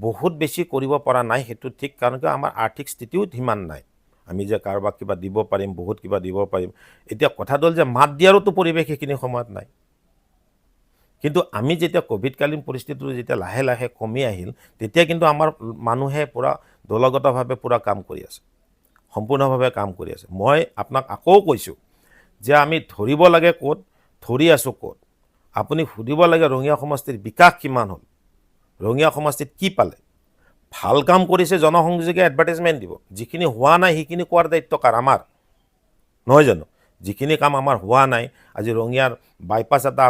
বহুত বেছি কৰিব পৰা নাই, সেইটো ঠিক, কাৰণ কিয় আমাৰ আৰ্থিক স্থিতিও সিমান নাই আমি যে কাৰোবাক কিবা দিব পাৰিম, বহুত কিবা দিব পাৰিম। এতিয়া কথাটো হ'ল যে মাত দিয়াৰোতো পৰিৱেশ সেইখিনি সময়ত নাই। কিন্তু আমি যেতিয়া ক'ভিডকালীন পৰিস্থিতিটো যেতিয়া লাহে লাহে কমি আহিল, তেতিয়া কিন্তু আমাৰ মানুহে পূৰা দলগতভাৱে পূৰা কাম কৰি আছে, সম্পূৰ্ণভাৱে কাম কৰি আছে। মই আপোনাক আকৌ কৈছোঁ যে আমি ধৰিব লাগে ক'ত, ধৰি আছোঁ ক'ত। আপুনি সুধিব লাগে ৰঙিয়া সমষ্টিৰ বিকাশ কিমান হ'ল, ৰঙিয়া সমষ্টিত কি পালে। ভাল কাম কৰিছে জনসংযোগে এডভাৰটাইজমেণ্ট দিব, যিখিনি হোৱা নাই সেইখিনি কোৱাৰ দায়িত্ব কাৰ? আমাৰ নহয় জানো? যিখিনি কাম আমাৰ হোৱা নাই, আজি ৰঙিয়াৰ বাইপাছ এটা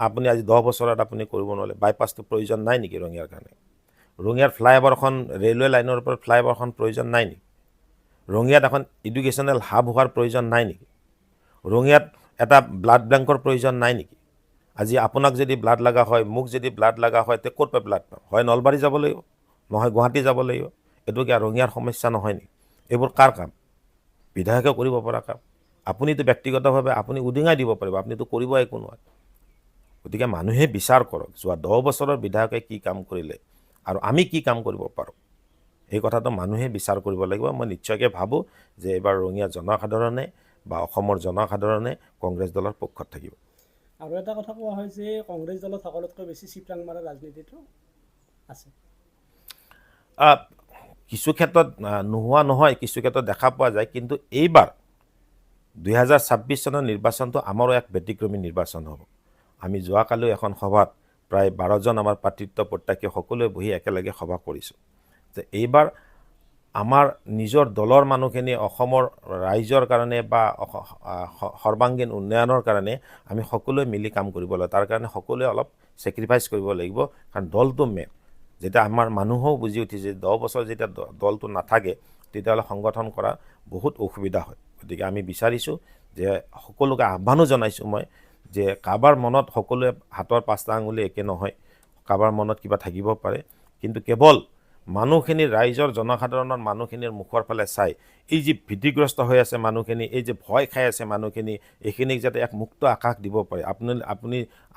আপুনি আজি 10 বছৰত আপুনি কৰিব নোৱাৰে, বাইপাছটো প্ৰয়োজন নাই নেকি ৰঙিয়াৰ কাৰণে? ৰঙিয়াৰ ফ্লাইঅভাৰখন, ৰেলৱে লাইনৰ ওপৰত ফ্লাইঅভাৰখন প্ৰয়োজন নাই নেকি? ৰঙিয়াত এখন এডুকেশ্যনেল হাব হোৱাৰ প্ৰয়োজন নাই নেকি? ৰঙিয়াত এটা ব্লাড বেংকৰ প্ৰয়োজন নাই নেকি? আজি আপোনাক যদি ব্লাড লগা হয়, মোক যদি ব্লাড লগা হয়, তে ক'ত পাই ব্লাড পাম? হয় নলবাৰী যাব লাগিব, নহয় গুৱাহাটী যাব লাগিব। এইটো কি ৰঙিয়াৰ সমস্যা নহয় নেকি? এইবোৰ কাৰ কাম? বিধায়কে কৰিব পৰা কাম। আপুনিতো ব্যক্তিগতভাৱে আপুনি উদিঙাই দিব পাৰিব, আপুনিতো কৰিব একো নোৱাৰে। গতিকে মানুহে বিচাৰ কৰক যোৱা 10 বছৰৰ বিধায়কে কি কাম কৰিলে আৰু আমি কি কাম কৰিব পাৰোঁ, এই কথাটো মানুহে বিচাৰ কৰিব লাগিব। মই নিশ্চয়কৈ ভাবোঁ যে এইবাৰ ৰঙিয়া জনসাধাৰণে বা অসমৰ জনসাধাৰণে কংগ্ৰেছ দলৰ পক্ষত থাকিব। আৰু এটা কথা কোৱা হয় যে কংগ্ৰেছ দলত সকলোতকৈ বেছি চিপৰাং মাৰা ৰাজনীতিটো আছে। কিছু ক্ষেত্ৰত নোহোৱা নহয়, কিছু ক্ষেত্ৰত দেখা পোৱা যায়। কিন্তু এইবাৰ 2026 চনৰ নিৰ্বাচনটো আমাৰো এক ব্যতিক্ৰমী নিৰ্বাচন হ'ব। আমি যোৱাকালিও এখন সভাত প্ৰায় 12জন আমাৰ প্ৰাৰ্থিত্ব প্ৰত্যাশী সকলোৱে বহি একেলগে সভা কৰিছোঁ যে এইবাৰ আমাৰ নিজৰ দলৰ মানুহখিনি অসমৰ ৰাইজৰ কাৰণে বা সৰ্বাংগীন উন্নয়নৰ কাৰণে আমি সকলোৱে মিলি কাম কৰিব লাগিব। তাৰ কাৰণে সকলোৱে অলপ ছেক্ৰিফাইচ কৰিব লাগিব, কাৰণ দলটো মেইন। যেতিয়া আমাৰ মানুহেও বুজি উঠিছে 10 বছৰ যেতিয়া দলটো নাথাকে, তেতিয়াহ'লে সংগঠন কৰা বহুত অসুবিধা হয়। গতিকে আমি বিচাৰিছোঁ যে সকলোকে আহ্বানো জনাইছোঁ মই যে কাৰোবাৰ মনত সকলোৱে হাতৰ 5টা আঙুলি একে নহয়, কাৰোবাৰ মনত কিবা থাকিব পাৰে, কিন্তু কেৱল মানুহখিনিৰ, ৰাইজৰ জনসাধাৰণৰ মানুহখিনিৰ মুখৰ ফালে চাই এই যে ভীতিগ্ৰস্ত হৈ আছে মানুহখিনি, এই যে ভয় খাই আছে মানুহখিনি, এইখিনিক যাতে এক মুক্ত আকাশ দিব পাৰে।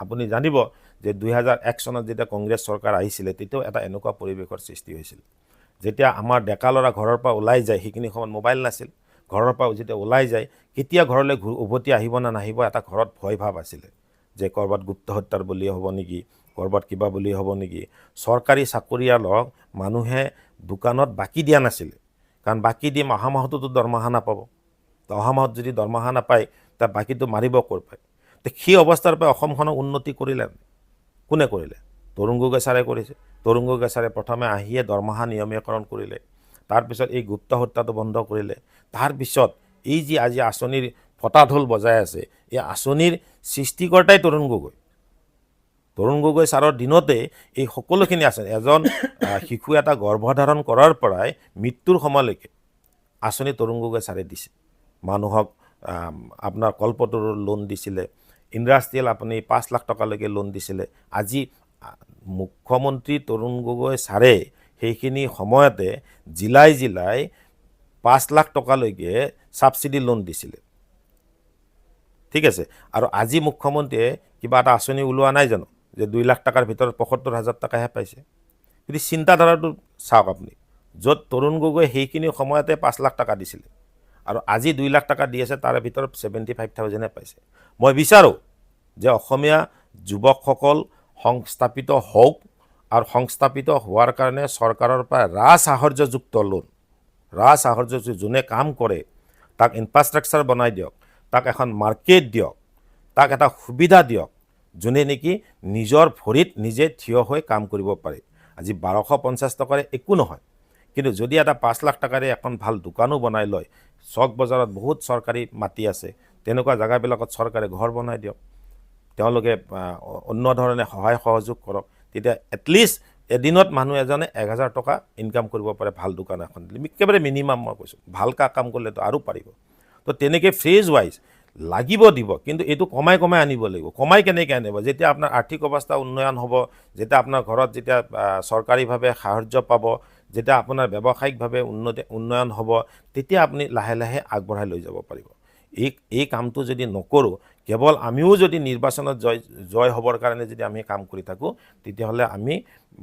আপুনি জানিব যে 2001 চনত যেতিয়া কংগ্ৰেছ চৰকাৰ আহিছিলে, তেতিয়াও এটা এনেকুৱা পৰিৱেশৰ সৃষ্টি হৈছিল। যেতিয়া আমাৰ ডেকা ল'ৰা ঘৰৰ পৰা ওলাই যায়, সেইখিনি সময়ত মোবাইল নাছিল, ঘৰৰ পৰা যেতিয়া ওলাই যায় কেতিয়া ঘৰলৈ উভতি আহিব না নাহিব, এটা ঘৰত ভয় ভাৱ আছিলে যে ক'ৰবাত গুপ্ত হত্যাৰ বলি হ'ব নেকি, ক'ৰবাত কিবা বুলি হ'ব নেকি। চৰকাৰী চাকৰিয়ালক মানুহে দোকানত বাকী দিয়া নাছিলে, কাৰণ বাকী দিম অহা মাহততো দৰমহা নাপাব। তো অহা মাহত যদি দৰমহা নাপায়, তাৰ বাকীটো মাৰিব ক'ৰ পায়। তো সেই অৱস্থাৰ পৰা অসমখনক উন্নতি কৰিলে কোনে কৰিলে? তৰুণ গগৈ ছাৰে কৰিছে। তৰুণ গগৈ ছাৰে প্ৰথমে আহিয়ে দৰমহা নিয়মীকৰণ কৰিলে, তাৰপিছত এই গুপ্ত হত্যাটো বন্ধ কৰিলে, তাৰপিছত এই যি আজি আঁচনিৰ ফটাঢোল বজাই আছে, এই আঁচনিৰ সৃষ্টিকৰ্তাই তৰুণ গগৈ। তৰুণ গগৈ ছাৰৰ দিনতে এই সকলোখিনি আঁচনি, এজন শিশু এটা গৰ্ভধাৰণ কৰাৰ পৰাই মৃত্যুৰ সময়লৈকে আঁচনি তৰুণ গগৈ ছাৰে দিছে। মানুহক আপোনাৰ কল্পতৰুৰ লোন দিছিলে, ইণ্ডাষ্ট্ৰিয়েল আপুনি 5 লাখ টকালৈকে লোন দিছিলে। আজি মুখ্যমন্ত্ৰী তৰুণ গগৈ ছাৰে সেইখিনি সময়তে জিলাই 5 লাখ টকালৈকে ছাবচিডি লোন দিছিলে, ঠিক আছে। আৰু আজি মুখ্যমন্ত্ৰীয়ে কিবা এটা আঁচনি ওলোৱা নাই জানো যে 2 লাখ টকাৰ ভিতৰত 75,000 টকাহে পাইছে। কিন্তু চিন্তাধাৰাটো চাওক আপুনি, য'ত তৰুণ গগৈ সেইখিনি সময়তে 5 লাখ টকা দিছিলে আৰু আজি 2 লাখ টকা দি আছে, তাৰে ভিতৰত 75,000হে পাইছে। মই বিচাৰোঁ যে অসমীয়া যুৱকসকল সংস্থাপিত হওক, আৰু সংস্থাপিত হোৱাৰ কাৰণে চৰকাৰৰ পৰা ৰাজসাহাৰ্যযুক্ত লোন, যোনে কাম কৰে তাক ইনফ্ৰাষ্ট্ৰাকচাৰ বনাই দিয়ক, তাক এখন মাৰ্কেট দিয়ক, তাক এটা সুবিধা দিয়ক, যোনে নেকি নিজৰ ভৰিত নিজে থিয় হৈ কাম কৰিব পাৰে। আজি 1250 টকাৰে একো নহয়, কিন্তু যদি এটা 5 লাখ টকাৰে এখন ভাল দোকানো বনাই লয়, চক বজাৰত বহুত চৰকাৰী মাটি আছে, তেনেকুৱা জেগাবিলাকত চৰকাৰে ঘৰ বনাই দিয়ক, তেওঁলোকে অন্য ধৰণে সহায় সহযোগ কৰক, তেতিয়া এটলিষ্ট এদিনত মানুহ এজনে 1000 টকা ইনকাম কৰিব পাৰে ভাল দোকান এখন দিলে, একেবাৰে মিনিমাম মই কৈছোঁ, ভাল কাম কৰিলেতো আৰু পাৰিব। তো তেনেকৈ ফেজ ৱাইজ লাগিব দিব, কিন্তু এইটো কমাই আনিব লাগিব। কমাই কেনেকৈ আনিব? যেতিয়া আপোনাৰ আৰ্থিক অৱস্থা উন্নয়ন হ'ব, যেতিয়া আপোনাৰ ঘৰত যেতিয়া চৰকাৰীভাৱে সাহাৰ্য পাব, যেতিয়া আপোনাৰ ব্যৱসায়িকভাৱে উন্নয়ন হ'ব, তেতিয়া আপুনি লাহে লাহে আগবঢ়াই লৈ যাব পাৰিব। এই কামটো যদি নকৰোঁ, কেৱল আমিও যদি নিৰ্বাচনত জয় হ'বৰ কাৰণে যদি আমি কাম কৰি থাকোঁ, তেতিয়াহ'লে আমি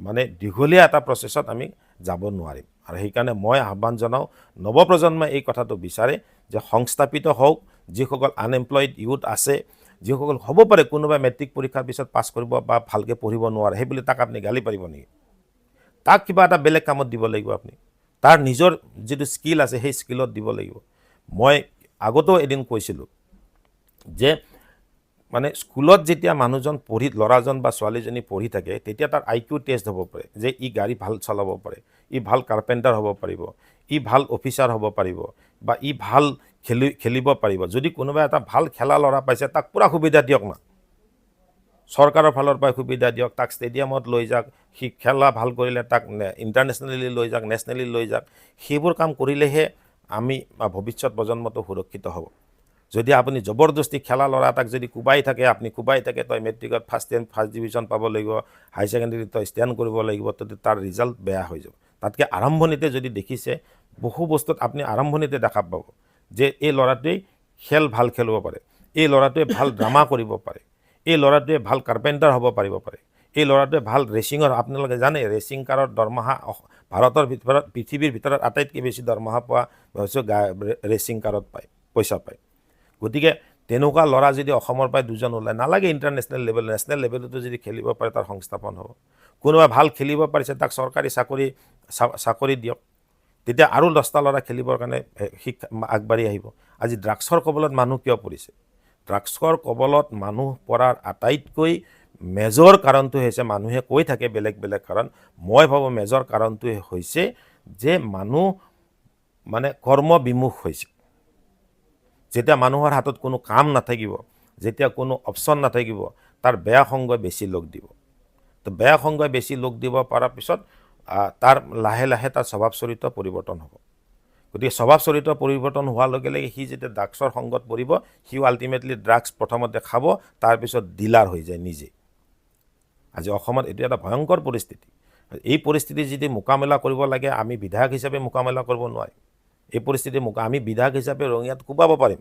মানে দীঘলীয়া এটা প্ৰচেছত আমি যাব নোৱাৰিম। আৰু সেইকাৰণে মই আহ্বান জনাওঁ, নৱপ্ৰজন্মই এই কথাটো বিচাৰে যে সংস্থাপিত হওক, যিসকল আনএমপ্লয়ড ইউথ আছে, যিসকল হ'ব পাৰে কোনোবাই মেট্ৰিক পৰীক্ষাৰ পিছত পাছ কৰিব বা ভালকৈ পঢ়িব নোৱাৰে, সেইবুলি তাক আপুনি গালি পাৰিব নেকি? তাক কিবা এটা বেলেগ কামত দিব লাগিব আপুনি, তাৰ নিজৰ যিটো স্কিল আছে সেই স্কিলত দিব লাগিব। মই আগতেও এদিন কৈছিলোঁ যে মানে স্কুলত যেতিয়া মানুহজন ল'ৰাজন বা ছোৱালীজনী পঢ়ি থাকে, তেতিয়া তাৰ IQ টেষ্ট হ'ব পাৰে, যে ই গাড়ী ভাল চলাব পাৰে, ই ভাল কাৰ্পেণ্টাৰ হ'ব পাৰিব, ই ভাল অফিচাৰ হ'ব পাৰিব, বা ই ভাল খেলিব পাৰিব। যদি কোনোবা এটা ভাল খেলা ল'ৰা পাইছে, তাক পূৰা সুবিধা দিয়ক না, চৰকাৰৰ ফালৰ পৰা সুবিধা দিয়ক, তাক ষ্টেডিয়ামত লৈ যাওক, সি খেলা ভাল কৰিলে তাক ইণ্টাৰনেশ্যনেলি লৈ যাওক, নেশ্যনেলি লৈ যাওক। সেইবোৰ কাম কৰিলেহে আমি ভৱিষ্যত প্ৰজন্মটো সুৰক্ষিত হ'ব। যদি আপুনি জবৰদস্তি খেলা ল'ৰা এটাক যদি কোবাই থাকে, আপুনি কোবাই থাকে, তই মেট্ৰিকত ফাৰ্ষ্ট ডিভিজন পাব লাগিব, হাই ছেকেণ্ডেৰীত তই ষ্টেণ্ড কৰিব লাগিব, তেতিয়া তাৰ ৰিজাল্ট বেয়া হৈ যাব। তাতকৈ আৰম্ভণিতে যদি দেখিছে, বহু বস্তুত আপুনি আৰম্ভণিতে দেখা পাব যে এই ল'ৰাটোৱে খেল ভাল খেলিব পাৰে, এই ল'ৰাটোৱে ভাল ড্ৰামা কৰিব পাৰে, এই ল'ৰাটোৱে ভাল কাৰ্পেণ্টাৰ হ'ব পাৰিব পাৰে, এই ল'ৰাটোৱে ভাল ৰেচিঙৰ, আপোনালোকে জানে ৰেচিং কাৰৰ দৰমহা ভাৰতৰ ভিতৰত, পৃথিৱীৰ ভিতৰত আটাইতকৈ বেছি দৰমহা পোৱা হৈছে ৰেচিং কাৰত পইচা পায়। গতিকে তেনেকুৱা ল'ৰা যদি অসমৰ পৰাই 2জন ওলায়, নালাগে ইণ্টাৰনেশ্যনেল লেভেল, নেশ্যনেল লেভেলতো যদি খেলিব পাৰে, তাৰ সংস্থাপন হ'ব। কোনোবা ভাল খেলিব পাৰিছে, তাক চৰকাৰী চাকৰি দিয়ক, তেতিয়া আৰু 10টা ল'ৰা খেলিবৰ কাৰণে আগবাঢ়ি আহিব। আজি ড্ৰাগছৰ কবলত মানুহ কিয় পৰিছে? ড্ৰাগছৰ কবলত মানুহ পৰাৰ আটাইতকৈ মেজৰ কাৰণটো হৈছে, মানুহে কৈ থাকে বেলেগ বেলেগ কাৰণ, মই ভাবোঁ মেজৰ কাৰণটোৱে হৈছে যে মানুহ মানে কৰ্মবিমুখ হৈছে। যেতিয়া মানুহৰ হাতত কোনো কাম নাথাকিব, যেতিয়া কোনো অপশ্যন নাথাকিব, তাৰ বেয়া সংগই বেছি লগ দিব। তো বেয়া সংগই বেছি লগ দিব পৰাৰ পিছত তাৰ লাহে লাহে তাৰ স্বভাৱ চৰিত্ৰ পৰিৱৰ্তন হ'ব। গতিকে স্বভাৱ চৰিত্ৰ পৰিৱৰ্তন হোৱাৰ লগে লগে সি যেতিয়া ড্ৰাগছৰ সংগত পৰিব, সিও আল্টিমেটলি ড্ৰাগছ প্ৰথমতে খাব, তাৰপিছত ডিলাৰ হৈ যায় নিজে। আজি অসমত এইটো এটা ভয়ংকৰ পৰিস্থিতি। এই পৰিস্থিতি যদি মোকাবিলা কৰিব লাগে, আমি বিধায়ক হিচাপে মোকাবিলা কৰিব নোৱাৰিম। এই পৰিস্থিতি আমি বিধায়ক হিচাপে ৰঙিয়াত কোবাব পাৰিম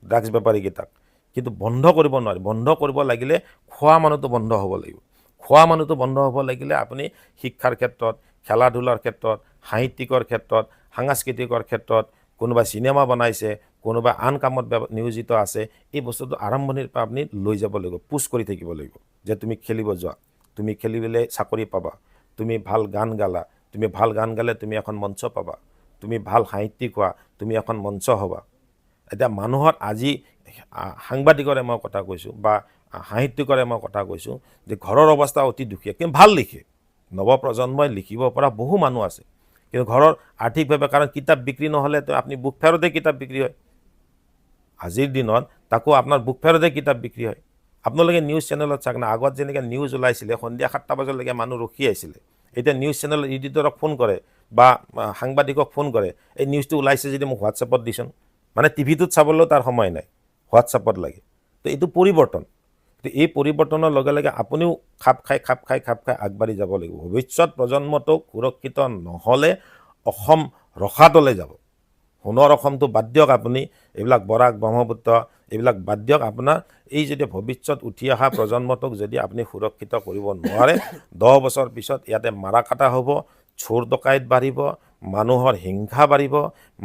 ড্ৰাগছ বেপাৰীকেইটাক, কিন্তু বন্ধ কৰিব নোৱাৰিম। বন্ধ কৰিব লাগিলে খোৱা মানুহটো বন্ধ হ'ব লাগিব। খোৱা মানুহটো বন্ধ হ'ব লাগিলে আপুনি শিক্ষাৰ ক্ষেত্ৰত, খেলা ধূলাৰ ক্ষেত্ৰত, সাহিত্যিকৰ ক্ষেত্ৰত, সাংস্কৃতিকৰ ক্ষেত্ৰত, কোনোবাই চিনেমা বনাইছে, কোনোবাই আন কামত নিয়োজিত আছে, এই বস্তুটো আৰম্ভণিৰ পৰা আপুনি লৈ যাব লাগিব, পুছ কৰি থাকিব লাগিব যে তুমি খেলিব যোৱা, তুমি খেলিবলৈ চাকৰি পাবা, তুমি ভাল গান গালা, তুমি ভাল গান গালে তুমি এখন মঞ্চ পাবা, তুমি ভাল সাহিত্যিক হোৱা, তুমি এখন মঞ্চ হ'বা। এতিয়া মানুহৰ আজি সাংবাদিকৰে মই কথা কৈছোঁ বা সাহিত্যিকৰে মই কথা কৈছোঁ যে ঘৰৰ অৱস্থা অতি দুখীয়া, কিন্তু ভাল লিখে। নৱপ্ৰজন্মই লিখিব পৰা বহু মানুহ আছে, কিন্তু ঘৰৰ আৰ্থিকভাৱে, কাৰণ কিতাপ বিক্ৰী নহ'লে তো আপুনি বুক ফেয়াৰতে কিতাপ বিক্ৰী হয়। আজিৰ দিনত তাকো আপোনাৰ বুক ফেয়াৰতে কিতাপ বিক্ৰী হয়। আপোনালোকে নিউজ চেনেলত চাওক না, আগত যেনেকৈ নিউজ ওলাইছিলে সন্ধিয়া 7টা বজালৈকে মানুহ ৰখি আছিলে, এতিয়া নিউজ চেনেলৰ এডিটৰক ফোন কৰে বা সাংবাদিকক ফোন কৰে, এই নিউজটো ওলাইছে যদি মোক হোৱাটছএপত দিচোন। মানে টিভিটোত চাবলৈও তাৰ সময় নাই, হোৱাটছএপত লাগে। তো এইটো পৰিৱৰ্তন। তো এই পৰিৱৰ্তনৰ লগে লগে আপুনিও খাপ খাই আগবাঢ়ি যাব লাগিব। ভৱিষ্যত প্ৰজন্মটোক সুৰক্ষিত নহ'লে অসম ৰসাতলে যাব। সোণৰ অসমটো বাদ দিয়ক, আপুনি এইবিলাক বৰাক ব্ৰহ্মপুত্ৰ এইবিলাক বাদ দিয়ক। আপোনাৰ এই যদি ভৱিষ্যত উঠি অহা প্ৰজন্মটোক যদি আপুনি সুৰক্ষিত কৰিব নোৱাৰে, 10 বছৰ পিছত ইয়াতে মাৰা কাটা হ'ব, চোৰ ডকাইত বাঢ়িব, মানুহৰ হিংসা বাঢ়িব,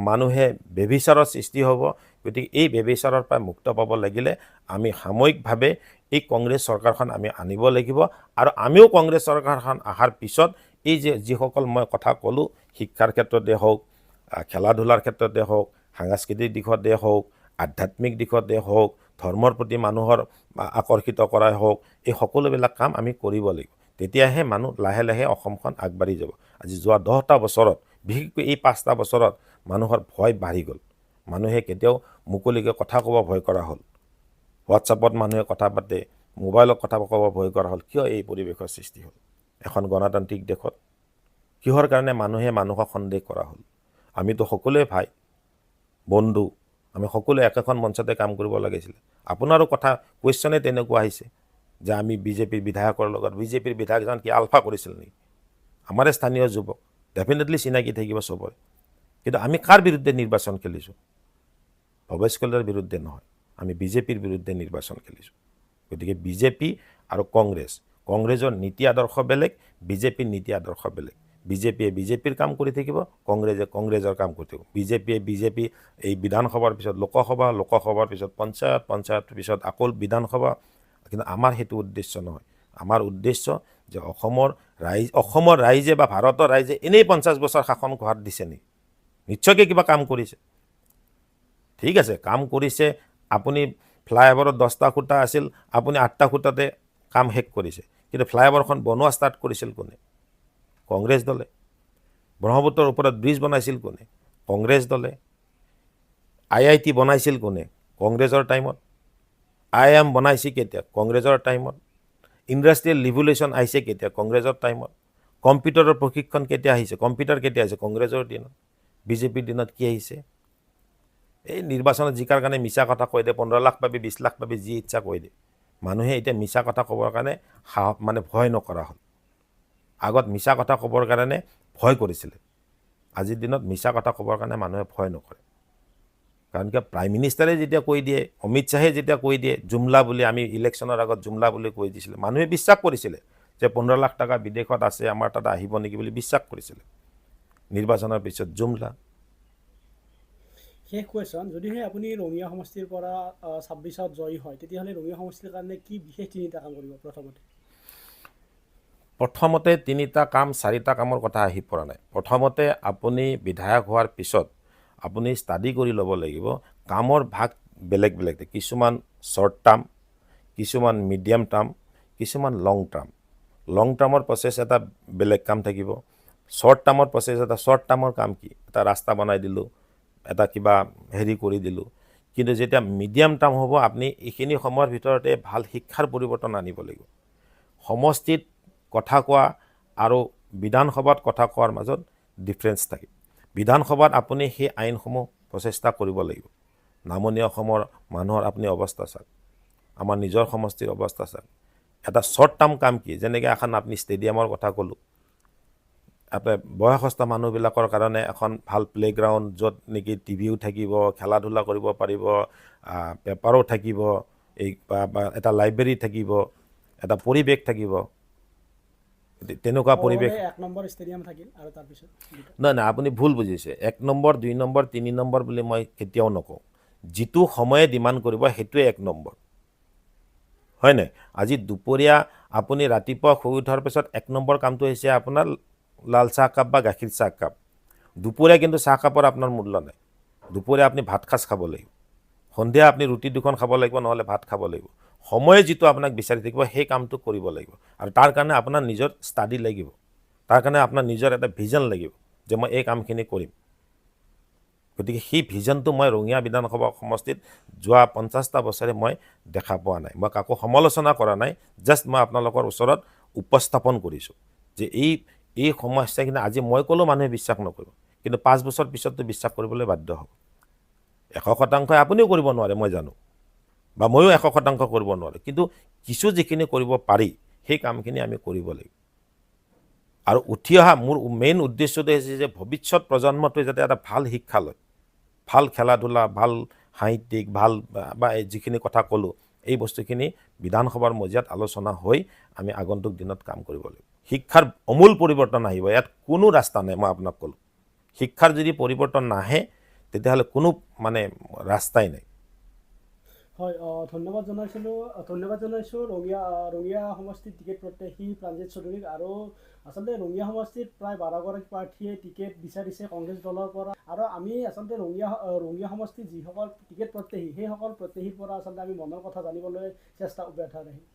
মানুহে ব্যভিচাৰৰ সৃষ্টি হ'ব। গতিকে এই ব্যভিচাৰৰ পৰা মুক্ত পাব লাগিলে আমি সাময়িকভাৱে এই কংগ্ৰেছ চৰকাৰখন আমি আনিব লাগিব। আৰু আমিও কংগ্ৰেছ চৰকাৰখন অহাৰ পিছত এই যে যিসকল মই কথা ক'লোঁ, শিক্ষাৰ ক্ষেত্ৰতে হওক, খেলা ধূলাৰ ক্ষেত্ৰতে হওক, সাংস্কৃতিক দিশতে হওক, আধ্যাত্মিক দিশতে হওক, ধৰ্মৰ প্ৰতি মানুহৰ আকৰ্ষিত কৰাই হওক, এই সকলোবিলাক কাম আমি কৰিব লাগিব। তেতিয়াহে মানুহ লাহে লাহে অসমখন আগবাঢ়ি যাব। আজি যোৱা 10টা বছৰত, বিশেষকৈ এই 5টা বছৰত মানুহৰ ভয় বাঢ়ি গ'ল। মানুহে কেতিয়াও মুকলিকৈ কথা ক'ব ভয় কৰা হ'ল। হোৱাটছআপত মানুহে কথা পাতে, মোবাইলত কথা ক'ব ভয় কৰা হ'ল। কিয় এই পৰিৱেশৰ সৃষ্টি হ'ল? এখন গণতান্ত্ৰিক দেশত কিহৰ কাৰণে মানুহে মানুহক সন্দেহ কৰা হ'ল? আমিতো সকলোৱে ভাই বন্ধু, আমি সকলোৱে একেখন মঞ্চতে কাম কৰিব লাগিছিলে। আপোনাৰো কথা কুৱেশ্যনে তেনেকুৱা আহিছে যে আমি বিজেপিৰ বিধায়কৰ লগত, বিজেপিৰ বিধায়কজন কি আলফা কৰিছিল নেকি? আমাৰে স্থানীয় যুৱক, ডেফিনেটলি চিনাকি থাকিব চবৰে। কিন্তু আমি কাৰ বিৰুদ্ধে নিৰ্বাচন খেলিছোঁ? ভৱেশ কলিতাৰ বিৰুদ্ধে নহয়, আমি বিজেপিৰ বিৰুদ্ধে নিৰ্বাচন খেলিছোঁ। গতিকে বিজেপি আৰু কংগ্ৰেছৰ নীতি আদৰ্শ বেলেগ, বিজেপিৰ নীতি আদৰ্শ বেলেগ। বিজেপিয়ে বিজেপিৰ কাম কৰি থাকিব, কংগ্ৰেছে কংগ্ৰেছৰ কাম কৰি থাকিব। বিজেপি এই বিধানসভাৰ পিছত লোকসভা, লোকসভাৰ পিছত পঞ্চায়ত, পঞ্চায়তৰ পিছত আকৌ বিধানসভা। কিন্তু আমাৰ সেইটো উদ্দেশ্য নহয়। আমাৰ উদ্দেশ্য যে অসমৰ ৰাইজে বা ভাৰতৰ ৰাইজে এনেই 50 বছৰ শাসন কৰাত দিছে নেকি? নিশ্চয়কৈ কিবা কাম কৰিছে। ঠিক আছে, কাম কৰিছে। আপুনি ফ্লাইঅভাৰত 10টা খুঁটা আছিল, আপুনি 8টা খুঁটাতে কাম শেষ কৰিছে। কিন্তু ফ্লাইঅভাৰখন বনোৱা ষ্টাৰ্ট কৰিছিল কোনে? কংগ্ৰেছ দলে। ব্ৰহ্মপুত্ৰৰ ওপৰত ব্ৰিজ বনাইছিল কোনে? কংগ্ৰেছ দলে। IIT বনাইছিল কোনে? কংগ্ৰেছৰ টাইমত। IIM বনাইছে কেতিয়া? কংগ্ৰেছৰ টাইমত। ইণ্ডাষ্ট্ৰিয়েল ৰিভলিউশ্যন আহিছে কেতিয়া? কংগ্ৰেছৰ টাইমত। কম্পিউটাৰৰ প্ৰশিক্ষণ কেতিয়া আহিছে? কম্পিউটাৰ কেতিয়া আহিছে? কংগ্ৰেছৰ দিনত। বিজেপিৰ দিনত কি আহিছে? এই নিৰ্বাচনত জিকাৰ কাৰণে মিছা কথা কৈ দিয়ে, 15 লাখ পাবি, 20 লাখ পাবি, যি ইচ্ছা কৈ দিয়ে। মানুহে এতিয়া মিছা কথা ক'বৰ কাৰণে ভয় নকৰা হ'ল। আগত মিছা কথা ক'বৰ কাৰণে ভয় কৰিছিলে। আজিৰ দিনত মিছা কথা ক'বৰ কাৰণে মানুহে ভয় নকৰে। কাৰণ কিয়? প্ৰাইম মিনিষ্টাৰে যেতিয়া কৈ দিয়ে, অমিত শ্বাহে যেতিয়া কৈ দিয়ে জুমলা বুলি, আমি ইলেকশ্যনৰ আগত জুমলা বুলি কৈ দিছিলে, মানুহে বিশ্বাস কৰিছিলে যে 15 লাখ টকা বিদেশত আছে, আমাৰ তাত আহিব নেকি বুলি বিশ্বাস কৰিছিলে। নিৰ্বাচনৰ পিছত জুমলা। শেষ কুৱেশ্যন, যদিহে আপুনি ৰঙিয়া সমষ্টিৰ পৰা 26ত জয়ী হয়, তেতিয়াহ'লে ৰঙিয়া সমষ্টিৰ কাৰণে কি বিশেষ 3টা কাম কৰিব? প্ৰথমতে 3টা কাম, 4টা কামৰ কথা আহি পৰা নাই। প্ৰথমতে আপুনি বিধায়ক হোৱাৰ পিছত আপুনি ষ্টাডি কৰি ল'ব লাগিব কামৰ ভাগ বেলেগ বেলেগ। কিছুমান শ্বৰ্ট টাৰ্ম, কিছুমান মিডিয়াম টাৰ্ম, কিছুমান লং টাৰ্ম। লং টাৰ্মৰ প্ৰচেছ এটা বেলেগ কাম থাকিব। শ্বৰ্ট টাৰ্মৰ প্ৰচেছ এটা, শ্বৰ্ট টাৰ্মৰ কাম কি? এটা ৰাস্তা বনাই দিলোঁ, এটা কিবা কৰি দিলোঁ। কিন্তু যেতিয়া মিডিয়াম টাৰ্ম হ'ব, আপুনি এইখিনি সময়ৰ ভিতৰতে ভাল শিক্ষাৰ পৰিৱৰ্তন আনিব লাগিব। সমষ্টিত কথা কোৱা আৰু বিধানসভাত কথা কোৱাৰ মাজত ডিফাৰেঞ্চ থাকে। বিধানসভাত আপুনি সেই আইনসমূহ প্ৰচেষ্টা কৰিব লাগিব। নামনি অসমৰ মানুহৰ আপুনি অৱস্থা চাওক, আমাৰ নিজৰ সমষ্টিৰ অৱস্থা চাওক। এটা শ্বৰ্ট টাৰ্ম কাম কি? যেনেকৈ এখন আপুনি ষ্টেডিয়ামৰ কথা ক'লোঁ, আপোনাৰ বয়সস্থ মানুহবিলাকৰ কাৰণে এখন ভাল প্লে'গ্ৰাউণ্ড, য'ত নেকি টিভিও থাকিব, খেলা ধূলা কৰিব পাৰিব, পেপাৰো থাকিব, বা এটা লাইব্ৰেৰী থাকিব, এটা পৰিৱেশ থাকিব। তেনেকুৱা পৰিৱেশ 1 নম্বৰ ষ্টেডিয়াম থাকিল আৰু তাৰপিছত নাই, আপুনি ভুল বুজিছে। 1 নম্বৰ, 2 নম্বৰ, 3 নম্বৰ বুলি মই কেতিয়াও নকওঁ। যিটো সময়ে ডিমাণ্ড কৰিব সেইটোৱে 1 নম্বৰ, হয় নাই? আজি দুপৰীয়া আপুনি ৰাতিপুৱা শুই উঠাৰ পিছত 1 নম্বৰ কামটো হৈছে আপোনাৰ লাল চাহ কাপ বা গাখীৰ চাহ কাপ। দুপৰীয়া কিন্তু চাহ কাপৰ আপোনাৰ মূল্য নাই। দুপৰীয়া আপুনি ভাত সাজ খাব লাগিব। সন্ধিয়া আপুনি ৰুটি 2খন খাব লাগিব, নহ'লে ভাত খাব লাগিব। সময়ে যিটো আপোনাক বিচাৰি থাকিব সেই কামটো কৰিব লাগিব। আৰু তাৰ কাৰণে আপোনাৰ নিজৰ ষ্টাডি লাগিব, তাৰ কাৰণে আপোনাৰ নিজৰ এটা ভিজন লাগিব যে মই এই কামখিনি কৰিম। গতিকে সেই ভিজনটো মই ৰঙিয়া বিধানসভা সমষ্টিত যোৱা 50টা বছৰে মই দেখা পোৱা নাই। মই কাকো সমালোচনা কৰা নাই, জাষ্ট মই আপোনালোকৰ ওচৰত উপস্থাপন কৰিছোঁ যে এই সমস্যাখিনি আজি মই ক'লেও মানুহে বিশ্বাস নকৰিব, কিন্তু 5 বছৰ পিছততো বিশ্বাস কৰিবলৈ বাধ্য হ'ব। 100% আপুনিও কৰিব নোৱাৰে, মই জানো, বা ময়ো 100% কৰিব নোৱাৰোঁ। কিন্তু কিছু যিখিনি কৰিব পাৰি সেই কামখিনি আমি কৰিব লাগিব। আৰু উঠি অহা মোৰ মেইন উদ্দেশ্যটো হৈছে যে ভৱিষ্যত প্ৰজন্মটোৱে যাতে এটা ভাল শিক্ষা লয়, ভাল খেলা ধূলা, ভাল সাহিত্যিক, ভাল বা যিখিনি কথা ক'লোঁ, এই বস্তুখিনি বিধানসভাৰ মজিয়াত আলোচনা হৈ আমি আগন্তুক দিনত কাম কৰিব লাগিব। শিক্ষাৰ অমূল পৰিৱৰ্তন আহিব, ইয়াত কোনো ৰাস্তা নাই। মই আপোনাক ক'লোঁ, শিক্ষাৰ যদি পৰিৱৰ্তন নাহে তেতিয়াহ'লে কোনো ৰাস্তাই নাই। হয়, ধন্যবাদ জনাইছোঁ ৰঙিয়া সমষ্টিৰ টিকেট প্ৰত্যাশী প্ৰাণজিৎ চৌধুৰীক। আৰু আচলতে ৰঙিয়া সমষ্টিত প্ৰায় 12গৰাকী প্ৰাৰ্থীয়ে টিকেট বিচাৰিছে কংগ্ৰেছ দলৰ পৰা। আৰু আমি আচলতে ৰঙিয়া সমষ্টিত যিসকল টিকেট প্ৰত্যাশী, সেইসকল প্ৰত্যাশীৰ পৰা আচলতে আমি মনৰ কথা জানিবলৈ চেষ্টা অব্যাহত ৰাখিম।